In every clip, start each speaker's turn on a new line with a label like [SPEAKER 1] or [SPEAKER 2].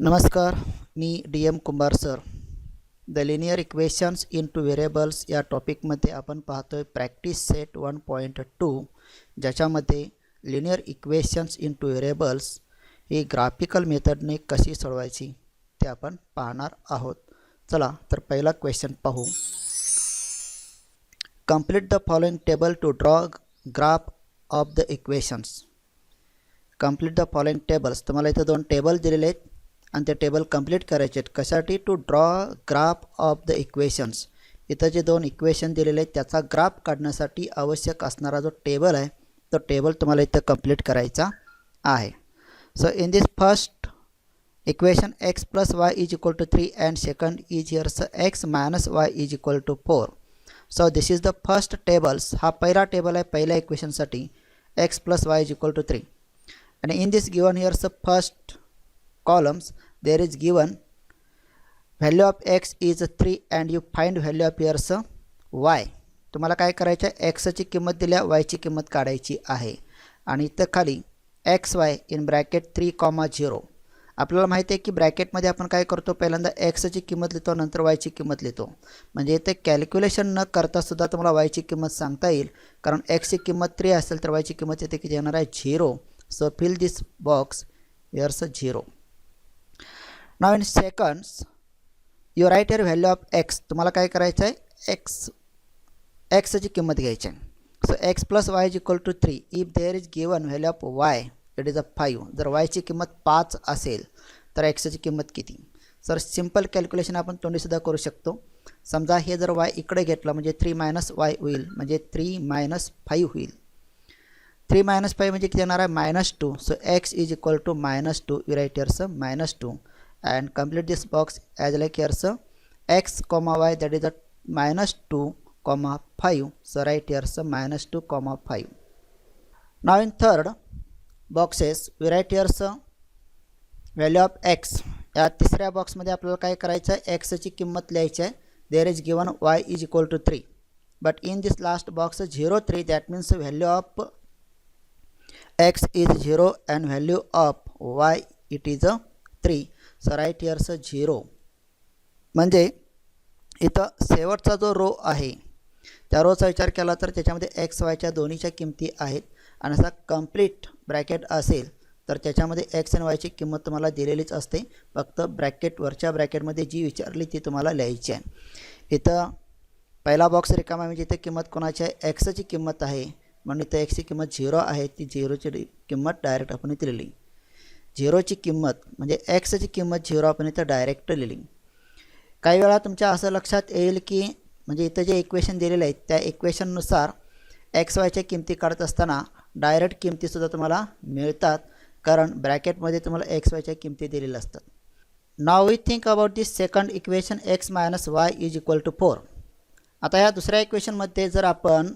[SPEAKER 1] नमस्कार, मी DM Kumbhar sir. The linear equations into variables या टॉपिकमध्ये आपण पाहतोय प्रॅक्टिस सेट 1.2 ज्याच्यामध्ये लिनियर इक्वेशन्स इनटू व्हेरिएबल्स ही ग्राफिकल मेथडने कशी सोडवायची ते आपण पाहणार आहोत. चला तर पहिला क्वेश्चन पाहू. Complete the following table to draw graph of the equations. Complete the following tables. तुम्हाला इथे दोन टेबल दिलेले आहेत आणि ते टेबल कंप्लीट करायचे आहेत. कशासाठी? To draw graph of the equations. इथं जे दोन इक्वेशन दिलेले आहेत त्याचा ग्राफ काढण्यासाठी आवश्यक असणारा जो टेबल आहे तो टेबल तुम्हाला इथं कंप्लीट करायचा आहे. So in this first equation x plus y is equal to 3 and second is here so x minus y is equal to 4. So this is the first tables. हा पहिला table आहे पहिल्या इक्वेशनसाठी x plus y is equal to 3 and in this given here so first columns there is given value of x is 3 and you find value of here so y. तुम्हाला काय करायचं आहे? x ची किंमत दिल्या y ची किंमत काढायची आहे आणि इथं खाली xy इन ब्रॅकेट 3,0. आपल्याला माहिती आहे की ब्रॅकेटमध्ये आपण काय करतो? पहिल्यांदा x ची किंमत लिहितो नंतर y ची किंमत लिहितो. म्हणजे इथे कॅल्क्युलेशन न करता सुद्धा तुम्हाला y ची किंमत सांगता येईल कारण x ची किंमत 3 असेल तर y ची किंमत इथे किती येणार आहे? 0. So fill this box here so 0. Now in seconds you write your value of x. तुम्हाला काय करायचं आहे? x ची किंमत घ्यायची आहे. सो x plus y is equal to 3. If there is given value of y it is a 5. जर y ची किंमत 5 असेल तर x ची किंमत किती? सर सिंपल कॅल्क्युलेशन आपण तोंडी सुद्धा करू शकतो. समजा हे जर y इकडे घेतला म्हणजे 3 minus y होईल म्हणजे 3 minus 5 होईल. 3 minus 5 म्हणजे किती येणार आहे? -2. सो x is equal to -2. We write here so -2 and complete this box as like here so x comma y that is a -2 comma 5. So right here so -2 comma 5. Now in third boxes we write here so value of x. या तिसऱ्या box मध्ये आपल्याला काय करायचं आहे? x ची किंमत लिहायची आहे. there is given y is equal to 3 but in this last box 0 3 that means value of x is 0 and value of y it is a 3. So right here so 0. म्हणजे इथं शेवटचा जो रो आहे त्या रोचा विचार केला तर त्याच्यामध्ये x y च्या दोन्हीच्या किमती आहेत आणि असा कंप्लीट ब्रॅकेट असेल तर त्याच्यामध्ये x आणि y ची किंमत तुम्हाला दिलेलीच असते. फक्त ब्रॅकेट वरच्या ब्रॅकेटमध्ये जी विचारली ती तुम्हाला लिहायची आहे. इथं पहिला बॉक्स रिकामा म्हणजे इथे किंमत कोणाची आहे? x ची किंमत आहे म्हणून इथं x ची किंमत 0 आहे. ती 0 ची किंमत डायरेक्ट आपण इथे लिहिली. 0 ची किंमत म्हणजे x ची किंमत 0 आपण इथं डायरेक्ट लिहिली. काही वेळा तुमच्या असं लक्षात येईल की म्हणजे इथं जे इक्वेशन दिलेले आहेत त्या इक्वेशननुसार x y च्या किमती काढत असताना डायरेक्ट किमतीसुद्धा तुम्हाला मिळतात कारण ब्रॅकेटमध्ये तुम्हाला x y च्या किमती दिलेल्या असतात. Now we think about this second equation x minus y is equal to 4. आता या दुसऱ्या इक्वेशनमध्ये जर आपण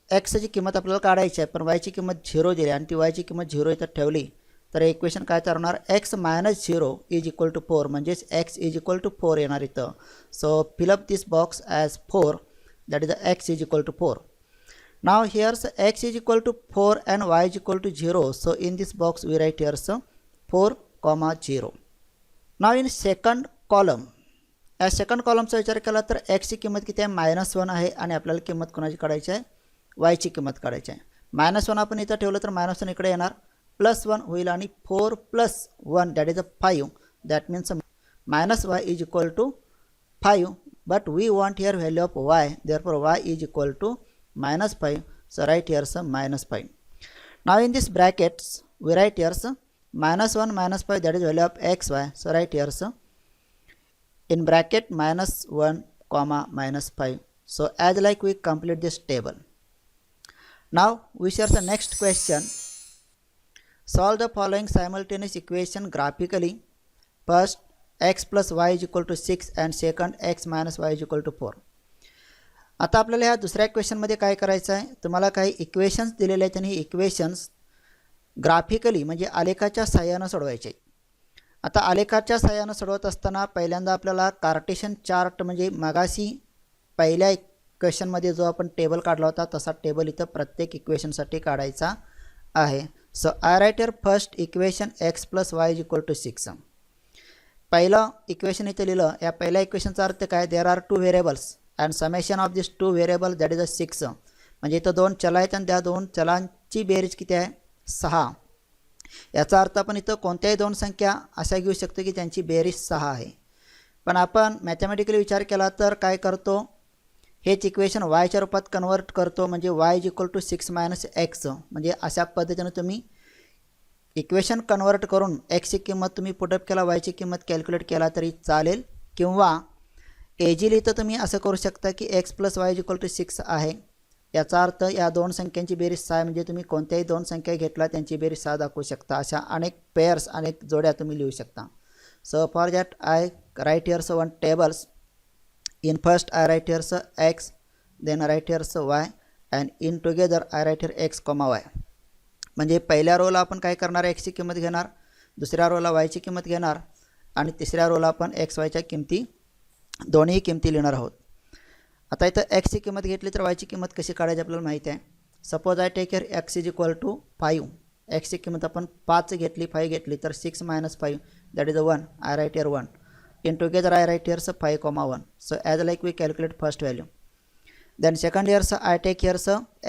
[SPEAKER 1] x ची किंमत आपल्याला काढायची आहे पण y ची किंमत 0 दिली आणि ती y ची किंमत 0 इथं ठेवली तर इक्वेशन काय तयार होणार? x minus 0 is equal to 4 म्हणजेच x is equal to 4 येणार इथं. सो fill up this box as 4 that is the x is equal to 4. Now here so x is equal to 4 and y is equal to 0. So in this box we write here so 4 comma 0. Now in second column या second कॉलमचा विचार केला तर x ची किंमत किती आहे? -1 आहे आणि आपल्याला किंमत कोणाची काढायची आहे? y ची किंमत काढायची आहे. -1 आपण इथं ठेवलं तर -1 इकडे येणार +1 होईल आणि 4 + 1 that is a 5. that means -y is equal to 5 but we want here value of y therefore y is equal to -5. so write here some -5. now in this brackets we write here some -1 -5 that is value of xy. so write here some in bracket -1 comma -5. so as like we complete this table. Now we share the next question. Solve the following simultaneous equation graphically. First x plus y is equal to 6 and second x minus y is equal to 4. आता आपल्याला ह्या दुसऱ्या इक्वेशनमध्ये काय करायचं आहे? तुम्हाला काही equations दिलेले आहेत आणि ही इक्वेशन्स ग्राफिकली म्हणजे आलेखाच्या सहाय्यानं सोडवायचे. आता आलेखाच्या सहाय्यानं सोडवत असताना पहिल्यांदा आपल्याला कार्टेशियन चार्ट म्हणजे मगाशी पहिल्या इक्वेशनमध्ये जो आपण टेबल काढला होता तसा टेबल इथं प्रत्येक इक्वेशनसाठी काढायचा आहे. So I write here first equation x plus y is equal to 6. पहिलं इक्वेशन इथे लिहिलं, या पहिल्या इक्वेशनचा अर्थ काय, there are 2 variables and summation of this 2 variable that is a 6. म्हणजे इथं 2 चल आहेत आणि त्या 2 चलांची बेरीज किती आहे, 6. याचा अर्थ आपण इथं कोणत्याही 2 संख्या अशा घेऊ शकतो की त्यांची बेरीज 6 आहे. पण आपण मॅथमॅटिकली विचार केला तर काय करतो, हेच इक्वेशन वायच्या रूपात कन्वर्ट करतो, म्हणजे y is equal to 6 minus x. म्हणजे अशा पद्धतीने तुम्ही इक्वेशन कन्वर्ट करून एक्सची किंमत तुम्ही पुटअप केला, वायची किंमत कॅल्क्युलेट केला तरी चालेल. किंवा इझिली तर तुम्ही असं करू शकता की x plus y is equal to 6 आहे, याचा अर्थ या 2 संख्यांची बेरीज 6 आहे. म्हणजे तुम्ही कोणत्याही 2 संख्या घेतला त्यांची बेरीज 6 दाखवू शकता. अशा अनेक पेअर्स, अनेक जोड्या तुम्ही लिहू शकता. So for that I write here's 1 tables. In first I write here x, then I write here y, and in together I write here x, y. म्हणजे पहिल्या रोला आपण काय करणार, x ची किंमत घेणार, दुसऱ्या रोला y ची किंमत घेणार आणि तिसऱ्या रोला आपण x y च्या किमती दोन्ही किमती लिहिणार आहोत. आता इथं x ची किंमत घेतली तर y ची किंमत कशी काढायची आपल्याला माहिती आहे. Suppose I take here x is equal to 5. x ची किंमत आपण 5 घेतली, 5 घेतली तर 6 minus 5 that is 1. I write here 1. In together I write here 5, 1. So as like we calculate first value. Then second here I take here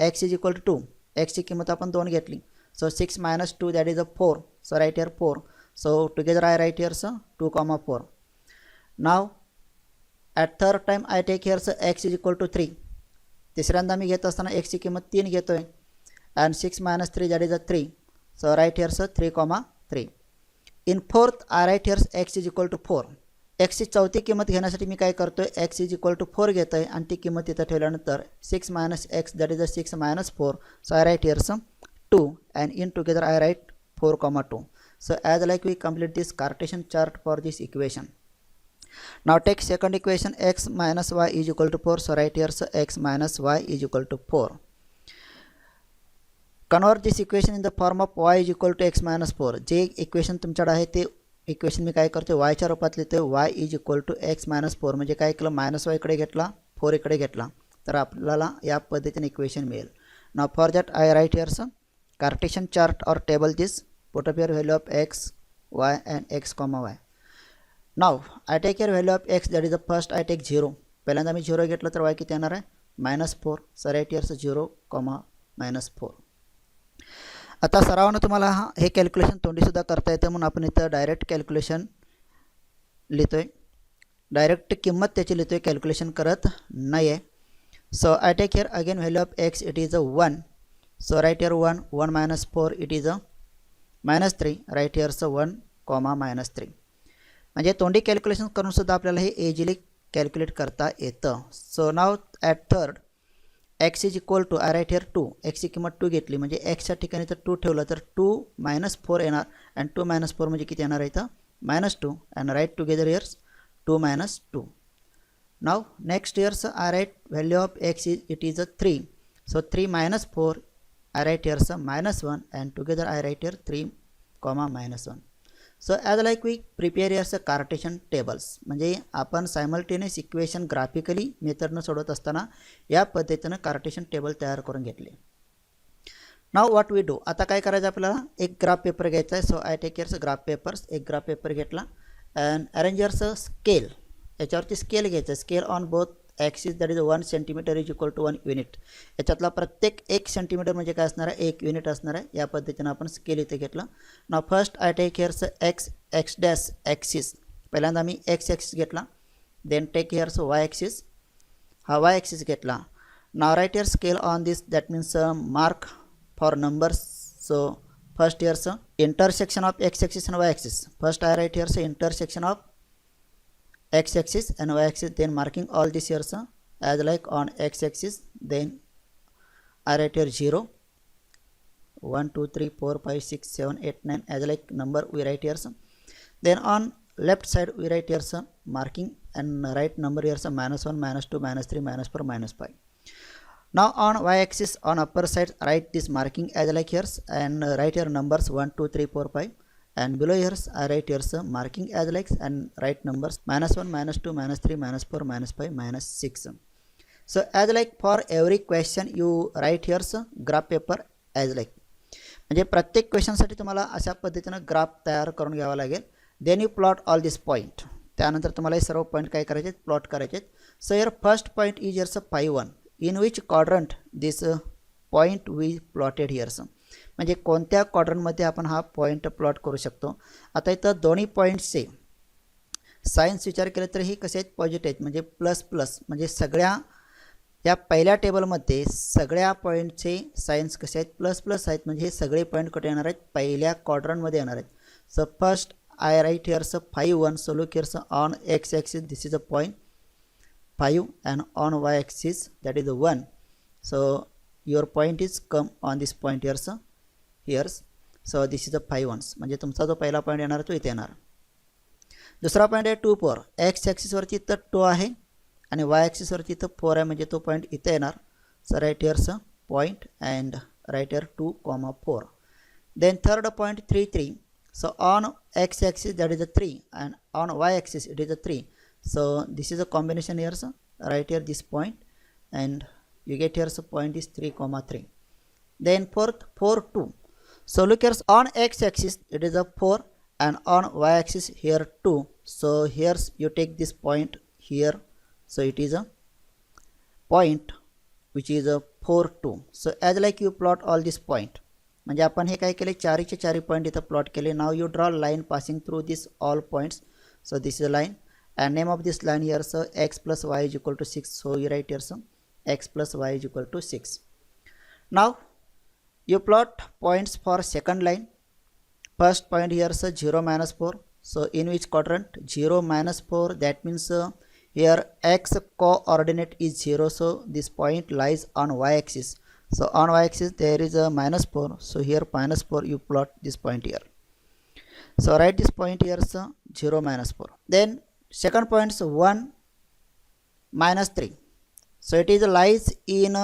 [SPEAKER 1] x is equal to 2. x ची किंमत आपण 2 घेतली. So 6 minus 2 that is a 4. So write here 4. So together I write here 2, 4. Now at third time I take here x is equal to 3. तिसऱ्यांदा मी घेत असताना x ची किंमत 3 घेतोय and 6 minus 3 that is a 3. So write here 3, 3. In fourth I write here x is equal to 4. एक्सची चौथी किंमत घेण्यासाठी मी काय करतोय, एक्स इज इक्वल टू 4 घेतो आहे आणि ती किंमत इथं ठेवल्यानंतर 6 minus x that is a 6 minus 4. So I write here 2 and in together I write 4, 2. So as like we complete this cartesian chart for this equation. Now take second equation x minus y is equal to 4. So write here x minus y is equal to 4. Convert this equation in the form of y is equal to x minus 4. J equation तुमच्याकडे आहे ते equation मी काय करतो, वायच्या रूपात लिहितो, y is equal to x minus 4. म्हणजे काय केलं, मायनस वाय इकडे घेतला, 4 इकडे घेतला तर आपल्याला या पद्धतीने इक्वेशन मिळेल. Now for that I write here's Cartesian chart और table this, put up your value of x y and x, y. Now I take your value of x that is the first I take 0. पहिल्यांदा मी 0 घेतलं तर वाय किती येणार आहे, -4. So right heirs 0, -4. आता सरावानं तुम्हाला हे calculation तोंडीसुद्धा करता येतं, म्हणून आपण इथं डायरेक्ट कॅल्क्युलेशन लिहितो आहे, डायरेक्ट किंमत त्याची लिहितो आहे, कॅल्क्युलेशन करत नाही आहे. So I take here again value of x, it is a 1. So write here 1, 1 minus 4 it is a -3. Write here's 1, -3. म्हणजे तोंडी कॅल्क्युलेशन करूनसुद्धा आपल्याला हे इझिली कॅल्क्युलेट करता येतं. So now at third x is equal to I write here 2. एक्सची किंमत 2 घेतली म्हणजे एक्सच्या ठिकाणी तर 2 ठेवलं तर 2 - 4 येणार अँड 2 - 4 म्हणजे किती येणार आहे इथं, -2 and write together here's 2 - 2. Now next here's I write value of x it is a 3. So 3 - 4 I write here's -1 and together I write here 3, -1. So as like we prepare here's cartesian tables. म्हणजे आपण simultaneous equation graphically मेथडनं सोडवत असताना या पद्धतीनं Cartesian table तयार करून घेतले. नाव what we do, आता काय करायचं आपल्याला, एक ग्राफ पेपर घ्यायचा आहे. So I take here's graph papers. एक ग्राफ पेपर घेतला अँड अरेंजर्स स्केल, याच्यावरती स्केल घ्यायचं, scale on both axis that is 1 centimetre is equal to 1 unit. याच्यातला प्रत्येक 1 सेंटीमीटर म्हणजे काय असणार आहे, 1 युनिट असणार आहे. या पद्धतीनं आपण स्केल इथे घेतलं. Now first I take here's x dash axis. पहिल्यांदा मी एक्स ॲक्सिस घेतला, then take here's y axis, हा वाय ॲक्सिस घेतला. Now write here scale on this that means mark for numbers. So first here's intersection of x axis and y axis. First I write here's intersection of x axis and y axis, then marking all this here as like on x axis, then I write here 0, 1 2 3 4 5 6 7 8 9 as like number we write here. Then on left side we write here marking and right number here -1 -2 -3 -4 -5. Now on y axis on upper side write this marking as like here and write here numbers 1 2 3 4 5. And below here I write here marking as like and write numbers -1 -2 -3 -4 -5 -6. So as like for every question you write here graph paper as like. म्हणजे प्रत्येक क्वेश्चनसाठी तुम्हाला अशा पद्धतीनं graph तयार करून घ्यावा लागेल. Then you plot all this point. त्यानंतर तुम्हाला हे सर्व पॉईंट काय करायचे प्लॉट करायचे. So your first point is yours 5-1 in which quadrant this point we plotted here's. म्हणजे कोणत्या क्वाड्रंटमध्ये आपण हा पॉईंट प्लॉट करू शकतो. आता इथं दोन्ही पॉईंट्सचे सायन्स विचार केले तर ही कसे आहेत पॉझिटिव्ह आहेत म्हणजे प्लस प्लस म्हणजे सगळ्या या पहिल्या टेबलमध्ये सगळ्या पॉईंटचे सायन्स कसे आहेत प्लस प्लस आहेत म्हणजे हे सगळे पॉईंट कुठे येणार आहेत पहिल्या क्वाड्रंटमध्ये येणार आहेत. So first I write here so 5-1. So look here so on x axis this is a point 5 and on y axis that is a 1. So your point is come on this point here so here. So this is a 5-1 म्हणजे तुमचा जो पहिला point येणार तो इथे येणार. दुसरा point आहे 2-4. x axis वरती तर 2 आहे आणि y axis वरती तर 4 आहे म्हणजे तो पॉईंट इथे येणार. So right here so point and right here 2,4. Then third point 3-3. So on x axis that is a 3 and on y axis it is a 3. So this is a combination here. So right here this point and you get here so point is 3,3. Then fourth 4-2. So look here on x axis it is a 4 and on y axis here 2. So here you take this point here. So it is a point which is a 4-2. So as like you plot all this point. म्हणजे आपण हे काय केले चारीचे चारी point इथं plot केले. Now you draw line passing through this all points. So this is a line and name of this line here so x plus y is equal to 6. So you write here so x plus y is equal to 6. Now you plot points for second line. First point here so 0 minus 4. So in which quadrant 0 minus 4 that means here x coordinate is 0. So this point lies on y axis. So on y axis there is a minus 4. So here minus 4 you plot this point here. So write this point here so 0 minus 4. Then second point is 1 minus 3. So it is lies in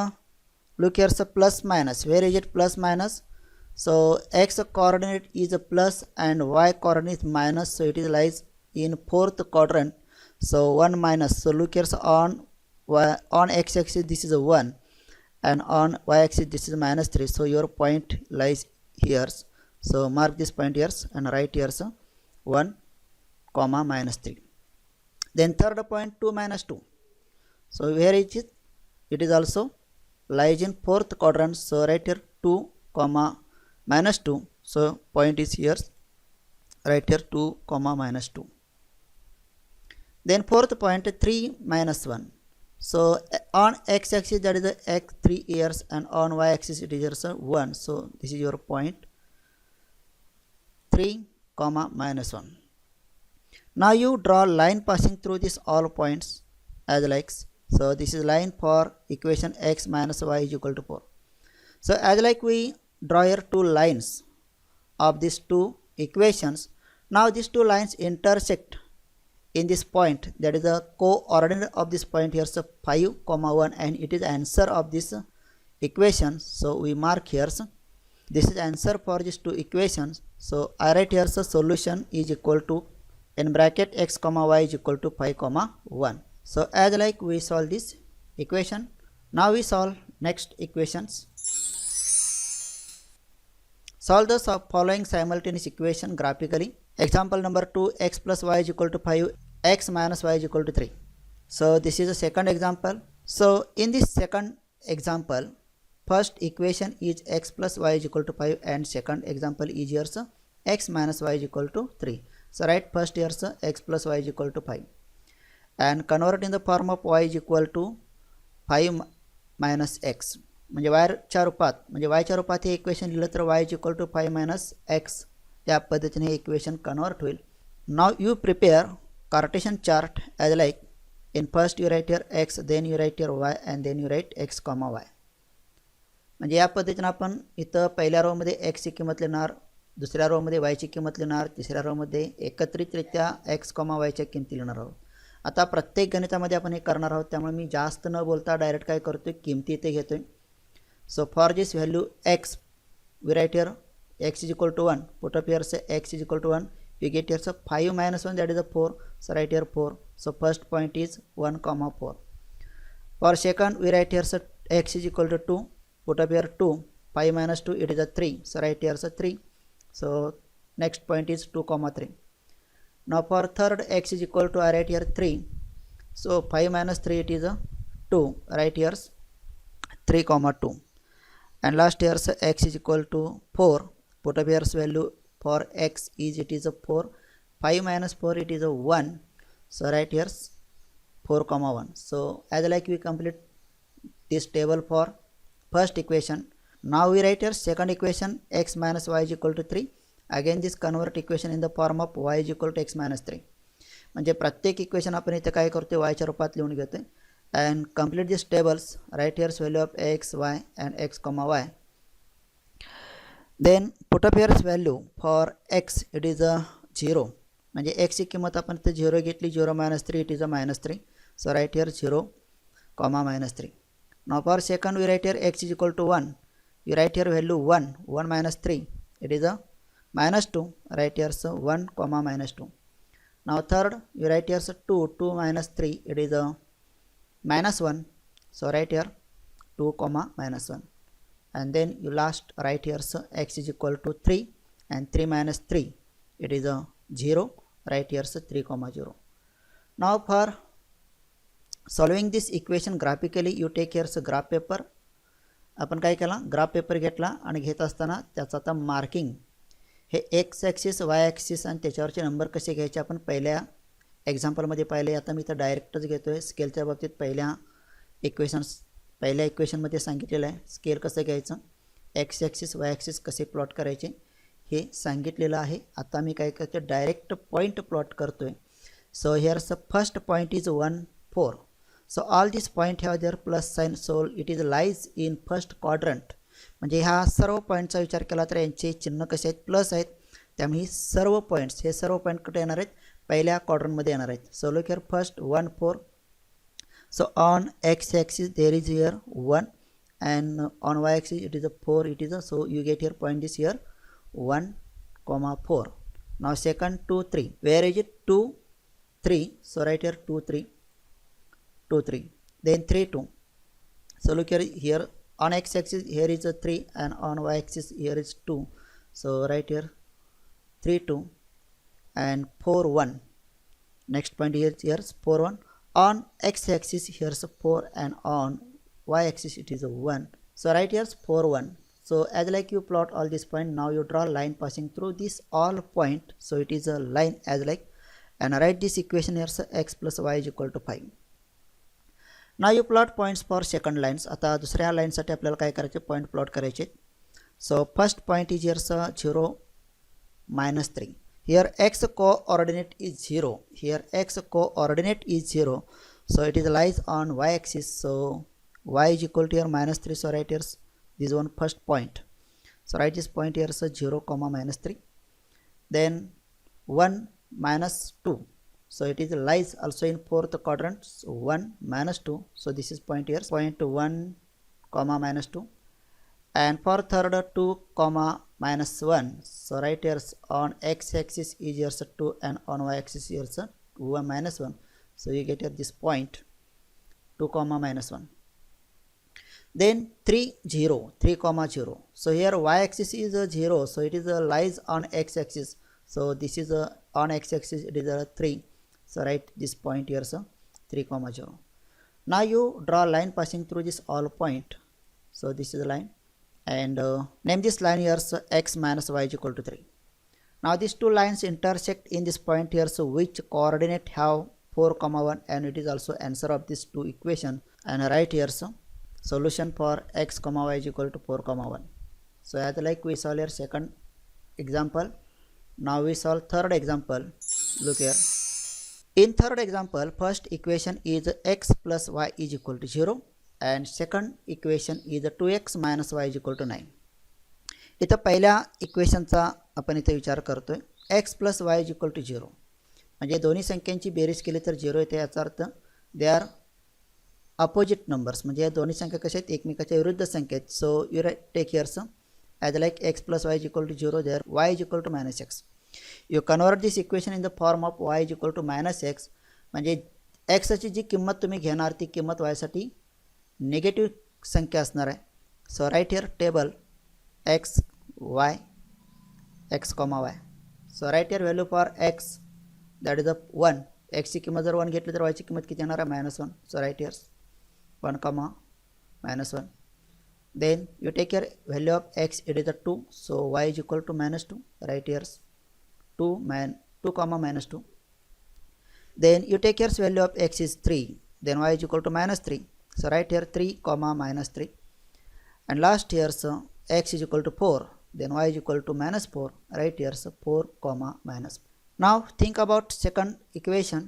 [SPEAKER 1] look here so plus minus. Where is it plus minus? So x coordinate is a plus and y coordinate is minus. So it is lies in fourth quadrant. So 1 minus. So look here so on x axis this is a 1. And on y axis this is minus 3. So your point lies here. So mark this point here and write here so 1 comma minus 3. Then third point 2 minus 2. So where is it? It is also lies in fourth quadrant. So write here 2 comma minus 2. So point is here. Write here 2 comma minus 2. Then fourth point 3 minus 1. So on x axis that is the x 3 years and on y axis it is also 1. So this is your point 3 comma minus 1. Now you draw line passing through this all points as like. So this is line for equation x minus y is equal to 4. So as like we draw here two lines of these two equations. Now these two lines intersect in this point that is the coordinate of this point here so 5,1 and it is answer of this equation. So we mark here so this is answer for these two equations. So I write here so solution is equal to in bracket x comma y is equal to 5,1. So as like we solve this equation. Now we solve next equations. Solve the following simultaneous equation graphically. Example number 2 x plus y is equal to 5 x minus y is equal to 3. So this is the second example. So in this second example first equation is x plus y is equal to 5 and second example is here so x minus y is equal to 3. So write first here so x plus y is equal to 5 and convert in the form of y is equal to 5 minus x. म्हणजे वायच्या रूपात म्हणजे वायच्या रूपात हे equation लिहिलं तर y is equal to 5 minus x या पद्धतीने हे equation convert होईल. Now you prepare cartesian chart as like in first you write your x then you write your y and then you write x comma y. म्हणजे या पद्धतीने आपण इथं पहिल्या रोमध्ये x ची किंमत लिहिणार, दुसऱ्या रोमध्ये y ची किंमत लिहिणार, तिसऱ्या रोमध्ये एकत्रितरित्या x कॉमा y च्या किमती लिहिणार आहोत. आता प्रत्येक गणितामध्ये आपण हे करणार आहोत त्यामुळे मी जास्त न बोलता डायरेक्ट काय करतोय किमती इथे घेतोय. So for this value x we write here x is equal to 1, put up here say x is equal to 1, we get here so 5 minus 1 that is a 4, so write here 4. So first point is 1 comma 4. For second we write here so x is equal to 2, put up here 2, 5 minus 2 it is a 3, so write here so 3. So next point is 2 comma 3. Now for third x is equal to, I write here 3. So 5 minus 3 it is a 2. Right here 3 comma 2. And last here so x is equal to 4. Put up here's value for x is it is a 4. 5 minus 4 it is a 1. So right here's 4 comma 1. So as like we complete this table for first equation. Now we write here second equation, x minus y is equal to 3. Again this convert equation in the form of y is equal to x minus 3. म्हणजे प्रत्येक equation आपण इथे काय करतोय y च्या रूपात लिहून घेतोय. And complete these tables. Write here value of x, y and x comma y. Then put up here's value for x it is a 0. म्हणजे x ची किंमत आपण इथे 0 घेतली. 0 minus 3 it is a minus 3. So write here 0 comma minus 3. Now for second we write here x is equal to 1. We write here value 1. 1 minus 3 it is a minus 2. Write here so 1 comma minus 2. Now third you write here so 2. 2 minus 3 it is a minus 1. So write here 2 comma minus 1. And then you last write here so x is equal to 3. And 3 minus 3 it is a 0. Write here so 3 comma 0. Now for solving this equation graphically you take here so graph paper. आपण काय केला, graph paper घेतला आणि घेत असताना त्याचा आता marking हे x axis वाय axis आणि त्याच्यावरचे नंबर कसे घ्यायचे आपण पहिल्या एक्झाम्पलमध्ये पाहिले. आता मी तर डायरेक्टच घेतो आहे. स्केलच्या बाबतीत पहिल्या इक्वेशनमध्ये सांगितलेलं आहे स्केल कसं घ्यायचं, एक्स ॲक्सिस वाय ॲक्सिस कसे प्लॉट करायचे हे सांगितलेलं आहे. आता मी काय करतो डायरेक्ट पॉईंट प्लॉट करतो आहे. So here's first point is 1 4. So all these point have their plus sign, so it is lies in first quadrant. म्हणजे ह्या सर्व पॉईंटचा विचार केला तर यांचे चिन्ह कसे आहेत, प्लस आहेत. त्यामुळे सर्व पॉईंट्स हे सर्व पॉईंट कुठे येणार आहेत, पहिल्या क्वाड्रंटमध्ये येणार आहेत. So look here first 1 4. So on x axis there is here 1 and on y axis it is a 4 it is a, so you get here point is here 1 comma 4. Now second 2 3, where is it 2 3, so right here 2 3 2 3, then 3 2. So look here on x axis here is a 3 and on y axis here is 2. So right here 3 2 and 4 1. Next point here is 4 1. On x axis here is a 4 and on y axis it is a 1. So right here is 4 1. So as like you plot all this point, now you draw line passing through this all point. So it is a line as like, and write this equation here, so x plus y is equal to 5. Now you plot points for second lines. आता दुसऱ्या लाईनसाठी आपल्याला काय करायचे, point plot करायचे. So first point is here 0 minus 3. Here x coordinate is 0. Here x coordinate is 0. So it is lies on y axis. So y is equal to here minus 3. So right here this one first point. So write this point here, so 0 comma minus 3. Then 1 minus 2. So it is lies also in fourth quadrant. So 1 minus 2. So this is point here, point 1 comma minus 2. And for third 2 comma minus 1. So right here on x axis is here 2 and on y axis here 1 minus 1. So you get here this point 2 comma minus 1. Then 3 0 3 comma 0. So here y axis is a 0. So it is a lies on x axis. So this is a on x axis it is a 3. So write this point here, so 3 comma 0. Now you draw a line passing through this all point. So this is the line and name this line here, so x minus y is equal to 3. Now these two lines intersect in this point here, so which coordinate have 4 comma 1 and it is also answer of this two equation. And write here, so solution for x comma y is equal to 4 comma 1. So as like we solve here second example. Now we solve third example. Look here. In third example, first equation is x plus y is equal to 0 and second equation is 2x minus y is equal to 9. इथं पहिल्या इक्वेशनचा आपण इथे विचार करतोय, x plus y is equal to 0. म्हणजे दोन्ही संख्यांची berries केली तर 0 येते. याचा अर्थ दे आर अपोजिट नंबर्स, म्हणजे या दोन्ही संख्या कशा आहेत, एकमेकाच्या विरुद्ध संख्या आहेत. So you take here sum as like x plus y is equal to 0, there y is equal to minus x. You convert this equation in the form of y is equal to minus x. म्हणजे x ची जी किंमत तुम्ही घेणार ती किंमत y साठी negative संख्या असणार आहे. So write here table x y x comma y. So write here value for x that is a 1. एक्सची किंमत जर 1 घेतली तर वायची किंमत किती येणार आहे -1. So right here's 1, -1. Then you take your value of x, it is a 2, so y is equal to -2. Right here's 2 comma -2. Then you take your value of x is 3, then y is equal to -3. So right here 3 comma -3. And last here so x is equal to 4, then y is equal to -4. Right here so 4 comma -4. Now think about second equation.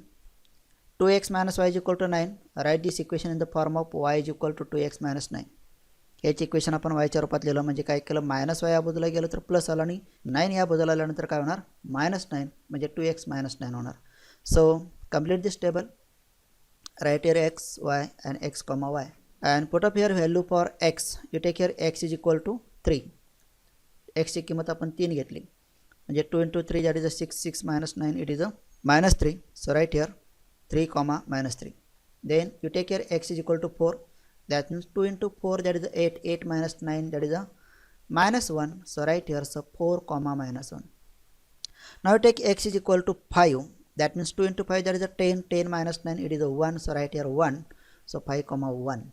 [SPEAKER 1] 2x minus y is equal to 9. Write this equation in the form of y is equal to 2x minus 9. याची equation आपण वायच्या रूपात लिहिलं म्हणजे काय केलं -y या बाजूला गेलं तर प्लस आला आणि 9 या बाजूला आल्यानंतर काय होणार -9 म्हणजे 2x - 9 होणार. So complete this table. Right here x y and x comma y and put up here value for x. you take here x is equal to 3. x ची किंमत आपण 3 घेतली म्हणजे 2 into 3 that is a 6. 6 minus 9 it is a -3. so right here 3 comma -3. then you take here x is equal to 4. That means 2 into 4 that is 8. 8 minus 9 that is a -1. So right here so 4 comma -1. Now you take x is equal to 5. That means 2 into 5 that is a 10. 10 minus 9 it is a 1. So right here 1. So 5 comma 1.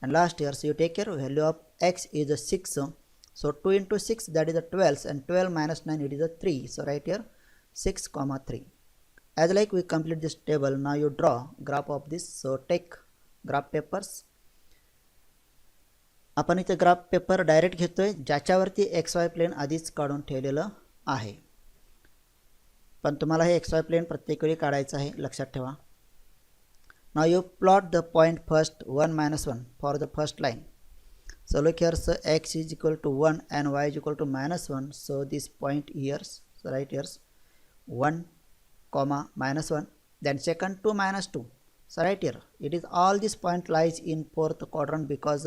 [SPEAKER 1] And last here so you take your value of x is a 6. So 2 into 6 that is a 12 and 12 minus 9 it is a 3. So right here 6 comma 3. As like we complete this table, now you draw graph of this. So take graph papers. आपण इथे graph paper direct घेतोय ज्याच्यावरती XY plane आधीच काढून ठेवलेलं आहे, पण तुम्हाला हे XY प्लेन प्रत्येक वेळी काढायचं आहे, लक्षात ठेवा. Now you plot the point first 1 - 1 for the first line. So look here so x is equal to 1 and y is equal to -1. so this point here so right here 1 comma -1. then second 2 - 2. So right here it is all this point lies in fourth quadrant because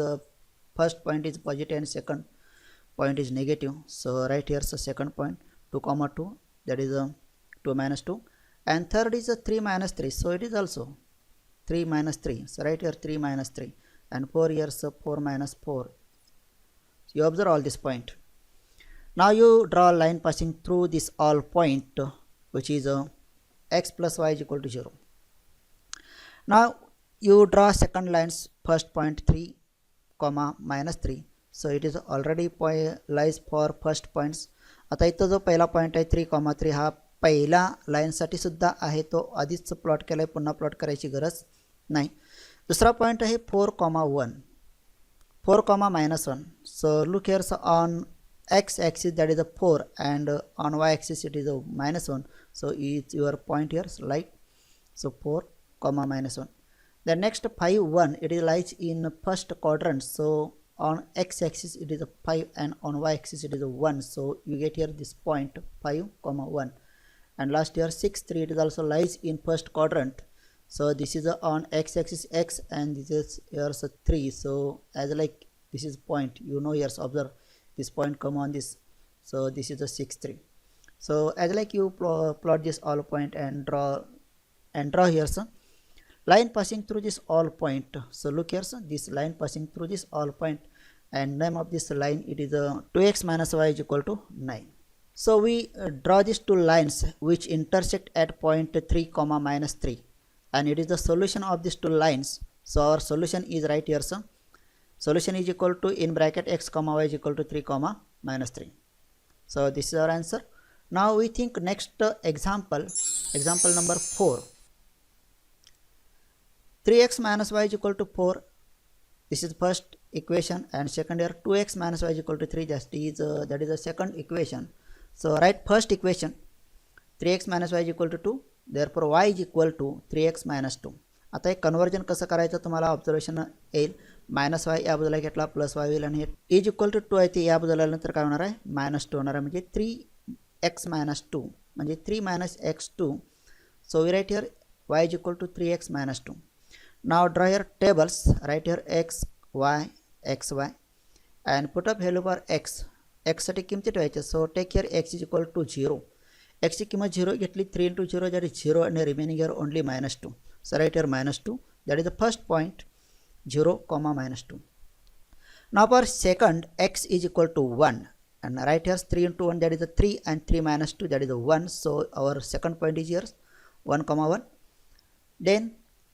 [SPEAKER 1] first point is positive and second point is negative. So right here so second point 2 comma 2 that is 2 - 2 and third is 3 - 3. So it is also 3 - 3. So right here 3 - 3 and 4 here so 4 - 4. So you observe all this point. Now you draw a line passing through this all point which is x plus y is equal to 0. Now you draw second lines first point 3 comma -3. So it is already lies for first points. आता इथं जो पहिला point आहे 3 comma 3 हा पहिला लाईनसाठी सुद्धा आहे, तो आधीच प्लॉट केला आहे, पुन्हा प्लॉट करायची गरज नाही. दुसरा पॉइंट आहे 4 comma 1. 4 comma -1. So look here so on x axis that is a 4 and on y axis it is a -1. So it's your point here right. So 4 comma -1. The next 5 1 it is lies in first quadrant. So on x axis it is a 5 and on y axis it is a 1. So you get here this point 5 comma 1. And last here 6 3 it is also lies in first quadrant. So this is on x axis x and this is here so 3. So as like this is point, you know here so observe this point come on this. So this is a 6 3. So as like you plot this all point and draw here so line passing through this all point. So look here so this line passing through this all point and name of this line it is 2x minus y is equal to 9. So we draw these two lines which intersect at point 3 comma -3 and it is the solution of these two lines. So our solution is right here so solution is equal to in bracket x comma y is equal to 3 comma -3. So this is our answer. Now we think next example number 4. 3x minus y is equal to 4. This is first equation and second here 2x minus y is equal to 3. That is the second equation. So write first equation 3x minus y is equal to 2. Therefore y is equal to 3x minus 2. आता हे conversion कसं करायचं तुम्हाला observation येईल. -y या बाजूला घेतला plus y होईल आणि हे इज इक्वल टू 2 आहे ते या बाजूला आल्यानंतर काय होणार आहे -2 होणार आहे म्हणजे 3x minus 2 म्हणजे 3 - x2. So we write here y is equal to 3x minus 2. Now draw your tables, write here x, y, x, y and put up value for x. x साठी किमती ठेवायच्या. So take here x is equal to 0. x ची किंमत 0 घेतली 3 into 0 that is 0 and remaining here only -2. So write here -2. That is the first point 0 comma -2. Now for second x is equal to 1 and right here 3 into 1 that is a 3 and 3 minus 2 that is a 1. So our second point is here 1 comma 1. Then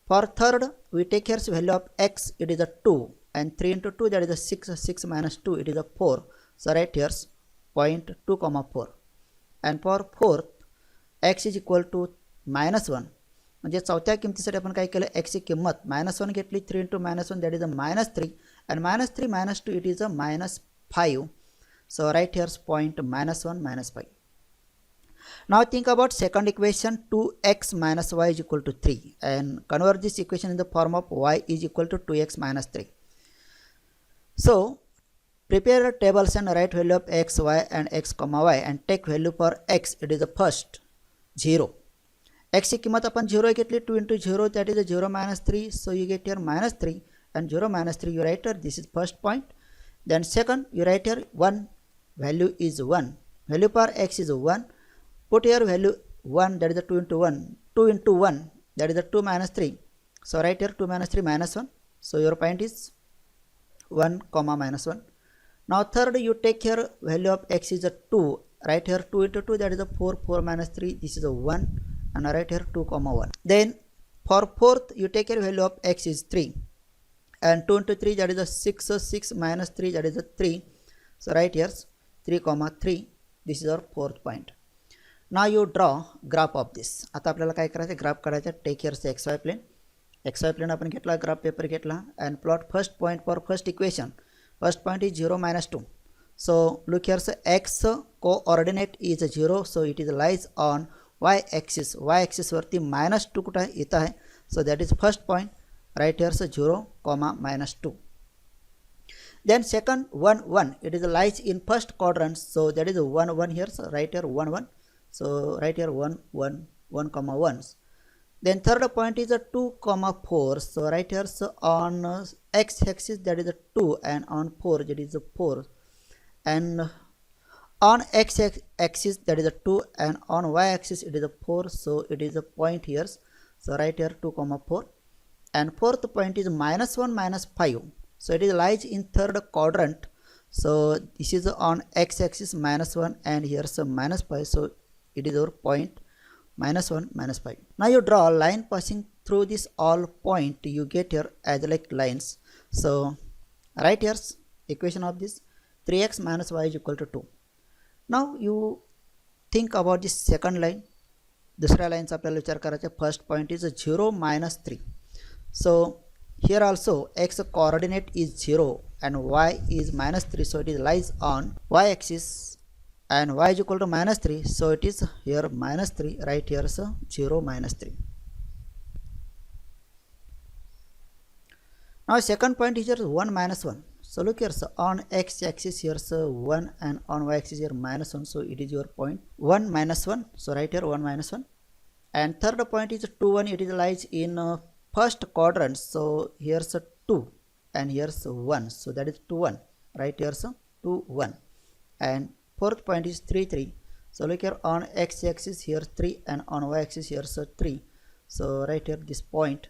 [SPEAKER 1] for third we take here value of x, it is a 2 and 3 into 2 that is a 6, 6 minus 2 it is a 4. So right here point 2 comma 4. And for fourth x is equal to minus 1. म्हणजे चौथ्या किमतीसाठी आपण काय केलं, x ची किंमत -1 घेतली. 3 into -1 that is a -3 and -3 minus 2 it is a -5. So right here point -1 -5. Now think about second equation 2x minus y is equal to 3 and convert this equation in the form of y is equal to 2x minus 3. So prepare tables and write value of x, y and x comma y and take value for x, it is the first 0. x ची किंमत आपण 0 घेतली. 2 into 0 that is a 0 minus 3. So you get here -3 and 0 minus 3 you write here, this is first point. Then second you write here 1, value is 1. Value for x is 1. Put here value 1 that is a 2 into 1. 2 into 1 that is a 2 minus 3. So write here 2 minus 3 minus 1. So your point is 1 comma minus 1. Now third you take here value of x is a 2. Write here 2 into 2 that is a 4. 4 minus 3 this is a 1. And write here 2 comma 1. Then for fourth you take your value of x is 3 and 2 into 3 that is a 6, 6 minus 3 that is a 3. So write here 3 comma 3, this is our fourth point. Now you draw graph of this. आता आपल्याला काय करायचं, graph काढायचा. Take here's xy plane. xy plane आपण घेतला, graph paper घेतला and plot first point for first equation. First point is 0 minus 2. So look here, x coordinate is 0, so it is lies on y axis. y axis वरती -2 कुठं आहे, इथं आहे. So that is first point. Right here 0 comma -2. Then second 1 1 it is lies in first quadrant, so that is 1 1 here. So right here 1 1. So right here 1 1 1 comma 1. Then third point is a 2 comma 4. So right here so on x axis that is a 2 and on 4 that is a 4 and on x axis that is a 2 and on y axis it is a 4. So it is a point here. So right here 2 comma 4 and fourth point is -1 -5. So it is lies in third quadrant. So this is on x axis -1 and here so -5. So it is our point -1 -5. Now you draw a line passing through this all point, you get here as like lines. So right here equation of this 3x minus y is equal to 2. Now you think about this second line. दुसऱ्या लाईनचा आपल्याला विचार करायचा. First point is 0 minus 3. So here also x coordinate is 0 and y is -3. So it is lies on y axis and y is equal to -3. So it is here -3. Right here so 0 -3. Now second point is here 1 -1. So look here, so on x axis here so 1 and on y axis here -1. So it is your point 1 -1. So right here 1 -1. And third point is 2 1. It is lies in first quadrant. So here's a 2 and here's 1. So that is 2 1. Right here so 2 1. And fourth point is 3 3. So look here on x axis here 3 and on y axis here so 3. So right here this point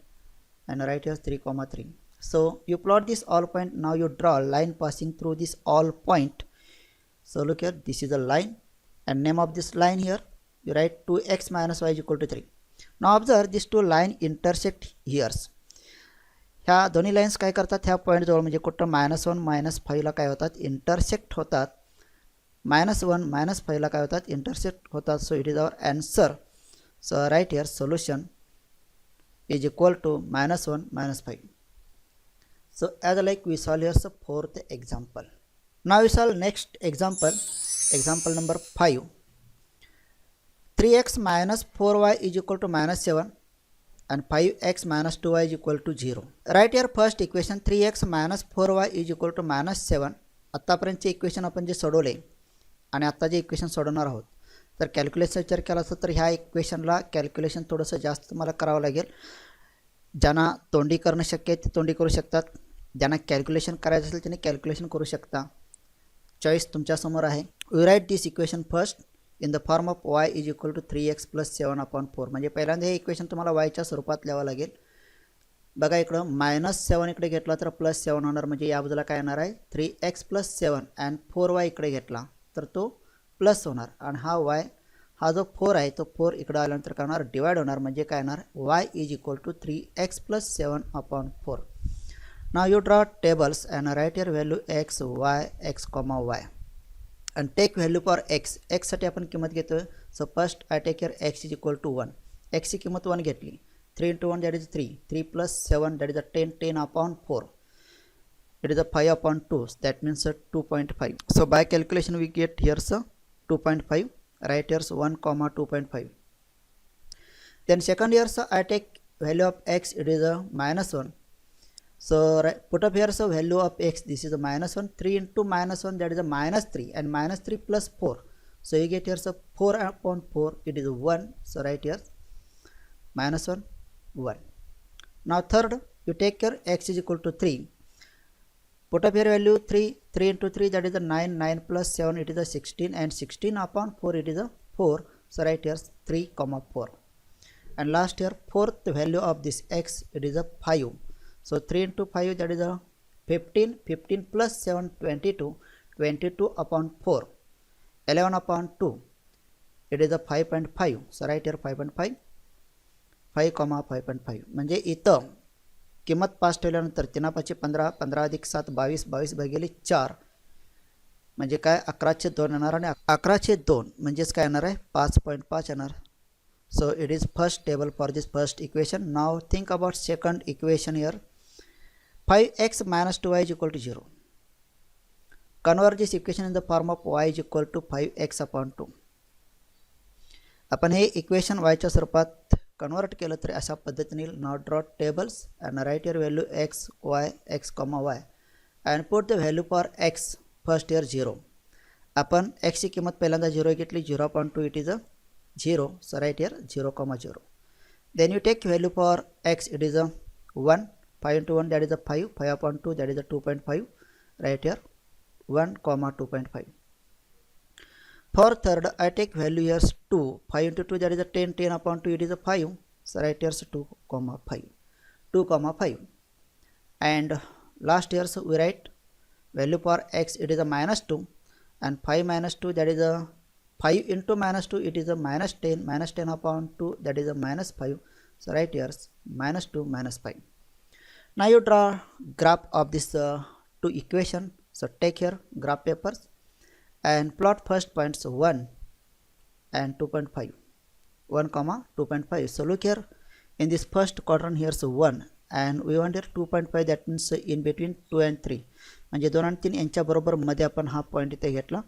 [SPEAKER 1] and right here 3 comma 3. So you plot this all point. Now you draw a line passing through this all point. So look here, this is a line and name of this line here you write 2x minus y is equal to 3. Now observe these two line intersect here. ह्या दोन्ही lines काय करतात, ह्या point जवळ म्हणजे कुठं -1 -5 ला काय होतात, इंटरसेक्ट होतात. -1 -5 ला काय होतात, इंटरसेक्ट होतात. So it is our answer. So write here solution is equal to -1 -5. So as like we solve here the fourth example. Now we solve next example. Example number 5. 3x minus 4y is equal to -7 and 5x minus 2y is equal to 0. Write here first equation 3x minus 4y is equal to -7. आतापर्यंतचे equation आपण जे सोडवले आणि आता जे equation सोडवणार आहोत, तर calculation विचार केला असता तर ह्या इक्वेशनला कॅल्क्युलेशन थोडंसं जास्त तुम्हाला करावं लागेल. ज्यांना तोंडी करणं शक्य आहे ते तोंडी करू शकतात. ज्यांना कॅल्क्युलेशन करायचं असेल त्यांनी कॅल्क्युलेशन करू शकता. चॉईस तुमच्यासमोर आहे. We write this equation first in the form of y is equal to 3x + 7/4. म्हणजे पहिल्यांदा हे इक्वेशन तुम्हाला yच्या स्वरूपात लिहावं लागेल. बघा इकडं -7 इकडे घेतला तर +7 होणार, म्हणजे या बाजूला काय येणार आहे 3x + 7 आणि 4y इकडे घेतला तर तो प्लस होणार आणि हा वाय हा जो 4 आहे तो 4 इकडं आल्यानंतर काय होणार डिवाइड होणार म्हणजे काय येणार y is equal to 3x plus 7/4. Now you draw tables and write your value x y x, y and take value for x. x साठी आपण किंमत घेतोय. So first I take here x is equal to 1. x ची किंमत 1 घेतली. 3 into 1 that is 3. 3 plus 7 that is a 10. 10/4. It is a 5/2. That means 2.5. So by calculation we get here 2.5. Right here 1, 2.5. Then second here I take value of x. It is a -1. So put up here value of x. This is a -1. 3 into -1 that is a -3 and -3 plus 4. So you get here 4/4. It is 1. So right here -1 1. Now third you take here x is equal to 3. Put up here value 3. 3 into 3 that is a 9. 9 plus 7 it is a 16 and 16/4 it is a 4. So right here 3, 4. And last here fourth value of this x it is a 5. So 3 into 5 that is a 15. 15 plus 7 22. 22/4. 11/2. It is a 5.5. So right here 5.5. 5,5.5 म्हणजे इथं किंमत 5 ठेवल्यानंतर 3 5 15. 15 अधिक 7 22. 22 भागिले 4 म्हणजे काय 11/2 येणार आणि 11/2 म्हणजेच काय येणार आहे 5.5 येणार. So it is first table for this first equation. Now think about second equation here. 5x minus 2y is equal to 0. Convert this equation in the form of y is equal to 5x/2. आपण हे equation y च्या स्वरूपात convert केलं तर अशा पद्धतीने now draw tables and write your value x y x, y and put the value for x first here 0. आपण x ची किंमत पहिल्यांदा 0 घेतली 0.2 it is a 0. So write here 0,0. Then you take value for x it is a 1. 5 into 1 that is a 5. 5/2 that is a 2.5. Right here 1, 2.5. For third I take value here 2. 5 into 2 that is a 10. 10/2 it is a 5. So right here 2,5. 2,5. And last here so we write value for x it is a -2 and 5 minus 2 that is a 5 into -2 it is a -10. -10/2 that is a -5. So right here -2 -5. Now you draw graph of this two equation. So take here graph papers and plot first points 1 and 2.5. 1, 2.5. So look here in this first quadrant here's 1 and we want here 2.5. That means in between 2 and 3. म्हणजे 2 आणि 3 यांच्या बरोबर मध्ये आपण हा point इथे घेतला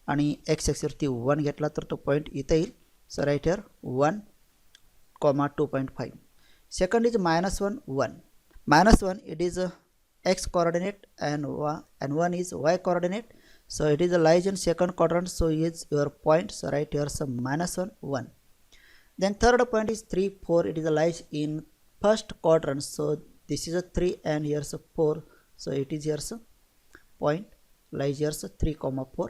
[SPEAKER 1] आणि x ॲक्सिसवरती 1 घेतला तर तो पॉईंट इथे येईल. सो write here 1, 2.5. Second is -1 1. -1 it is x coordinate and 1 is y coordinate. So it is lies in second quadrant. So is your point. So right here some -1 1. Then third point is 3 4. It is lies in first quadrant. So this is a 3 and here's a 4. So it is here's a point lies here's a 3, 4.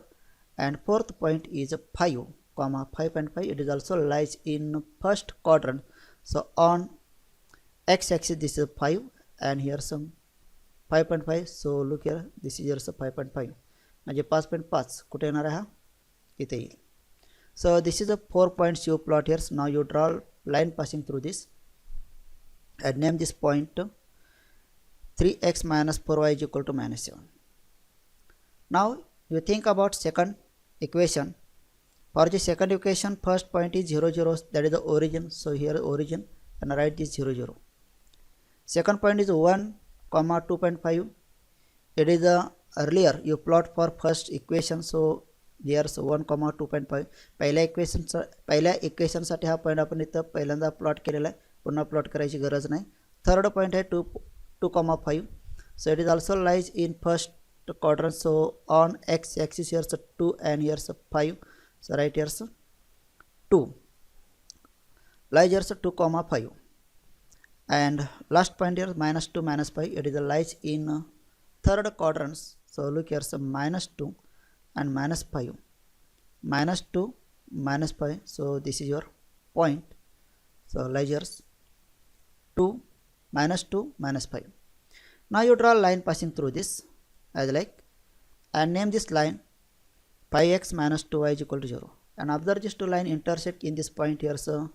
[SPEAKER 1] And fourth point is a 5, 5.5. It is also lies in first quadrant. So on x axis this is 5 and here some 5.5. So look here this is here 5.5 म्हणजे 5.5 कुठे येणार आहे हा इथे येईल. So this is a 4 points you plot here. So now you draw line passing through this and name this point 3x minus 4y is equal to -7. Now you think about second equation. For the second equation first point is 0 0. That is the origin. So here origin and write this 0 0. Second point is 1, 2.5. It is earlier you plot for first equation. So here's 1, 2.5. पहिल्या equation साठी हा point आपण इथं पहिल्यांदा plot केलेला आहे. पुन्हा plot करायची गरज नाही. थर्ड पॉइंट आहे 2,5. So it is also lies in first quadrant. So on x axis here's 2 and here's 5. So right here's 2. Lies here's 2,5. And last point here -2 -5. It is lies in third quadrants. So look here some -2 and -5. -2 -5. So this is your point. So lies here 2 -2 -5. Now you draw a line passing through this as like and name this line 5x minus 2y is equal to 0. And observe these two lines intersect in this point here, so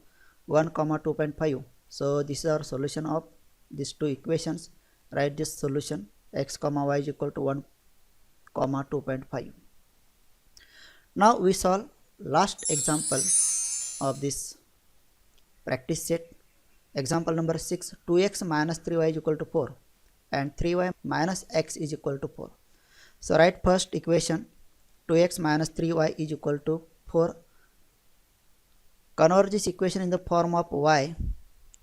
[SPEAKER 1] 1 comma 2.5. So this is our solution of these two equations. Write this solution, x comma y is equal to 1 comma 2.5. Now we solve last example of this practice set. Example number 6, 2x minus 3y is equal to 4 and 3y minus x is equal to 4. So write first equation, 2x minus 3y is equal to 4. Convert this equation in the form of y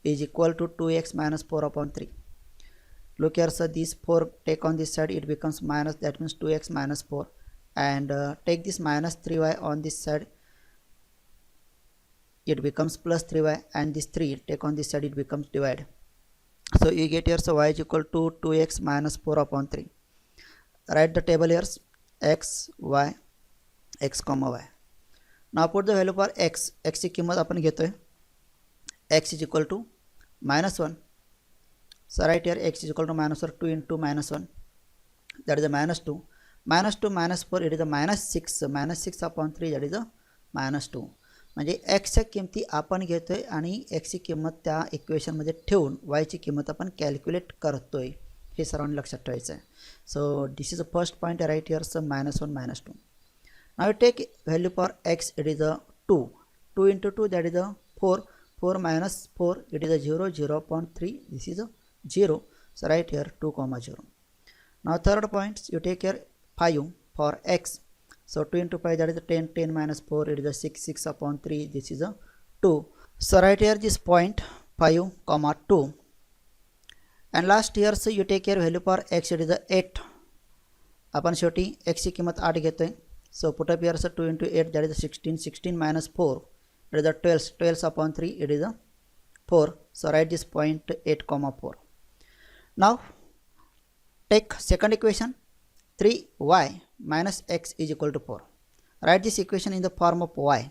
[SPEAKER 1] is equal to 2x minus 4 upon 3. Look here, so this 4 take on this side, it becomes minus, that means 2x minus 4, and take this minus 3y on this side, it becomes plus 3y, and this 3 take on this side, it becomes divide. So you get here, so y is equal to 2x minus 4 upon 3. Write the table here, x, y, x comma y. Now put the value for x. x ची किंमत आपण घेतोय, x is equal to minus 1. So right here x is equal to minus 2 into minus 1, that is a minus 2. Minus 2 minus 4, it is a minus 6. Minus 6 upon 3, that is a minus 2. म्हणजे x च्या किमती आपण घेतोय आणि x ची किंमत त्या equation मध्ये ठेवून y ची किंमत आपण कॅल्क्युलेट करतोय, हे सर्वांनी लक्षात ठेवायचं आहे. सो this is the first point right here, so minus 1 minus 2. Now you take value for x, it is a 2. 2 into 2, that is a 4. 4 minus 4, it is a 0. 0 upon 3, this is a 0. So right here 2 comma 0. Now third point, you take here 5 for x. So 2 into 5, that is a 10. 10 minus 4, it is a 6. 6 upon 3, this is a 2. So right here this point 5 comma 2. And last here, so you take here value for x, it is a 8. आपण शेवटी x ची किंमत 8 घेतोय. So put up here, so 2 into 8, that is a 16. 16 minus 4, it is a 12. 12 upon 3, it is a 4. So write this point 8 comma 4. Now take second equation, 3y minus x is equal to 4. Write this equation in the form of y.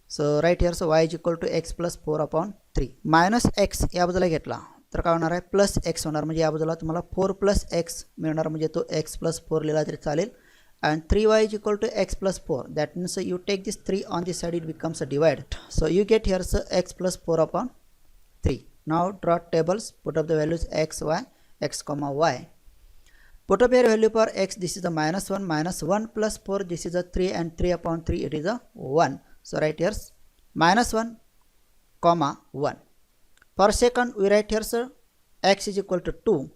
[SPEAKER 1] So right here, so y is equal to x plus 4 upon 3. Minus x या बाजूला घेतला तर काय होणार आहे, plus x होणार. म्हणजे या बाजूला तुम्हाला 4 प्लस x मिळणार, म्हणजे तो x plus 4 लिहिला तरी चालेल. And 3y is equal to x plus 4, that means you take this 3 on this side, it becomes a divide. So you get here, so x plus 4 upon 3. Now draw tables, put up the values x, y, x comma y. Put up here value for x, this is a minus 1. Minus 1 plus 4, this is a 3, and 3 upon 3, it is a 1. So right here minus 1 comma 1. For second, we write here, sir, x is equal to 2.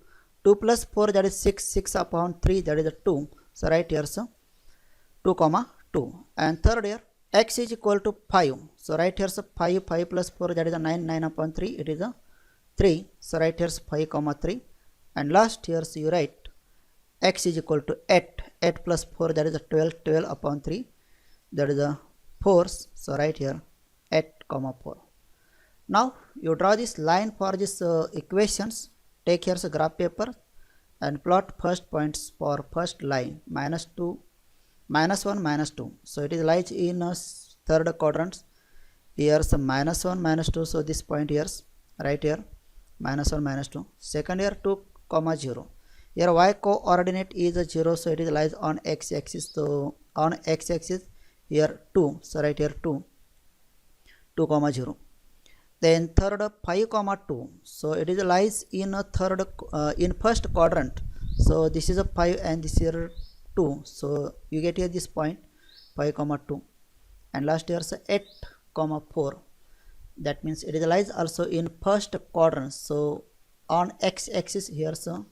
[SPEAKER 1] 2 plus 4, that is 6. 6 upon 3, that is a 2. So right here, so 2 comma 2. And third here, x is equal to 5. So right here, so 5. 5 plus 4, that is a 9. 9 upon 3, it is a 3. So right here, 5 comma 3. And last here, so you write x is equal to 8. 8 plus 4, that is a 12. 12 upon 3, that is a 4. So right here 8 comma 4. Now you draw this line for this equations. Take here, so graph paper and plot first points for first line, minus 2, minus 1, minus 2. So it is lies in third quadrant. Here's a minus 1, minus 2. So this point here, right here, minus 1, minus 2. Second here 2 comma 0. Here y coordinate is a 0, so it is lies on x axis. So on x axis here 2. So right here 2 comma 0. Then third 5 comma 2. So it is lies in a third in first quadrant. So this is a 5 and this here 2. So you get here this point 5 comma 2. And last here is 8 comma 4. That means it is lies also in first quadrant. So on x axis here so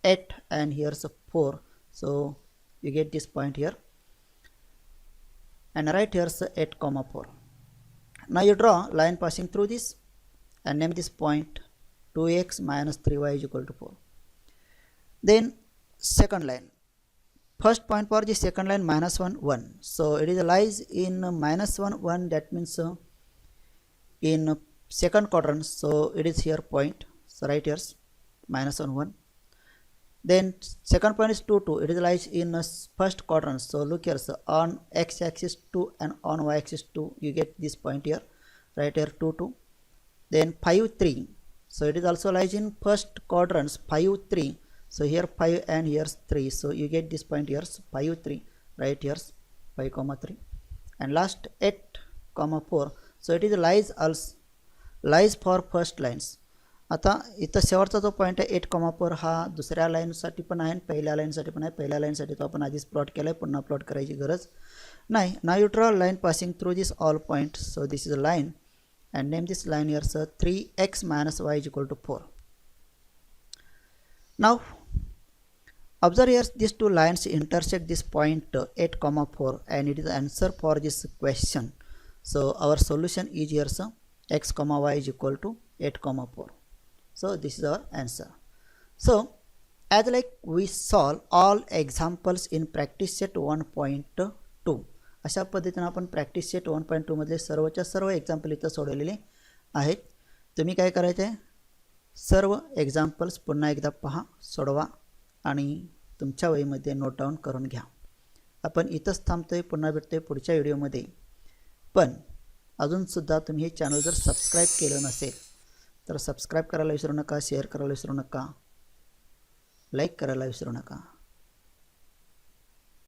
[SPEAKER 1] 8 and here so 4. So you get this point here. And right here so 8 comma 4. Now you draw line passing through this and name this point 2x minus 3y is equal to 4. Then second line, first point for the second line minus 1 1. So it is lies in minus 1 1, that means in second quadrant. So it is here point. So right here minus 1 1. Then second point is 2 2. It is lies in first quadrant. So look here, so on x axis 2 and on y axis 2, you get this point here, right here 2 2. Then 5 3. So it is also lies in first quadrants 5 3. So here 5 and here's 3. So you get this point here, so 5 3, right here 5, 3 and last 8, 4. So it is lies for first lines. आता इथं शेवटचा जो point आहे 8, 4 हा दुसऱ्या लाईनसाठी पण आहे पहिल्या लाईनसाठी पण आहे. पहिल्या लाईनसाठी तो आपण आधीच प्लॉट केला आहे, पुन्हा प्लॉट करायची गरज नाही. Now you draw line passing through this all points. So this is a line and name this line here, so 3x minus y is equal to 4. Now observe here, these two lines intersect this point 8, 4 and it is the answer for this question. So our solution is here, so x, y is equal to 8, 4. So this is our answer. So as like we solve all examples in practice set 1.2. अशा पद्धतीने आपण practice set 1.2 मधले सर्वच्या सर्व example इथं सोडवलेले आहेत. तुम्ही काय करायचं आहे, सर्व एक्झाम्पल्स पुन्हा एकदा पहा, सोडवा आणि तुमच्या वहीमध्ये नोट डाऊन करून घ्या. आपण इथंच थांबतोय, पुन्हा भेटतोय पुढच्या व्हिडिओमध्ये. पण अजूनसुद्धा तुम्ही हे चॅनल जर सबस्क्राईब केलं नसेल तर सबस्क्राईब करायला विसरू नका, शेअर करायला विसरू नका, लाईक करायला विसरू नका.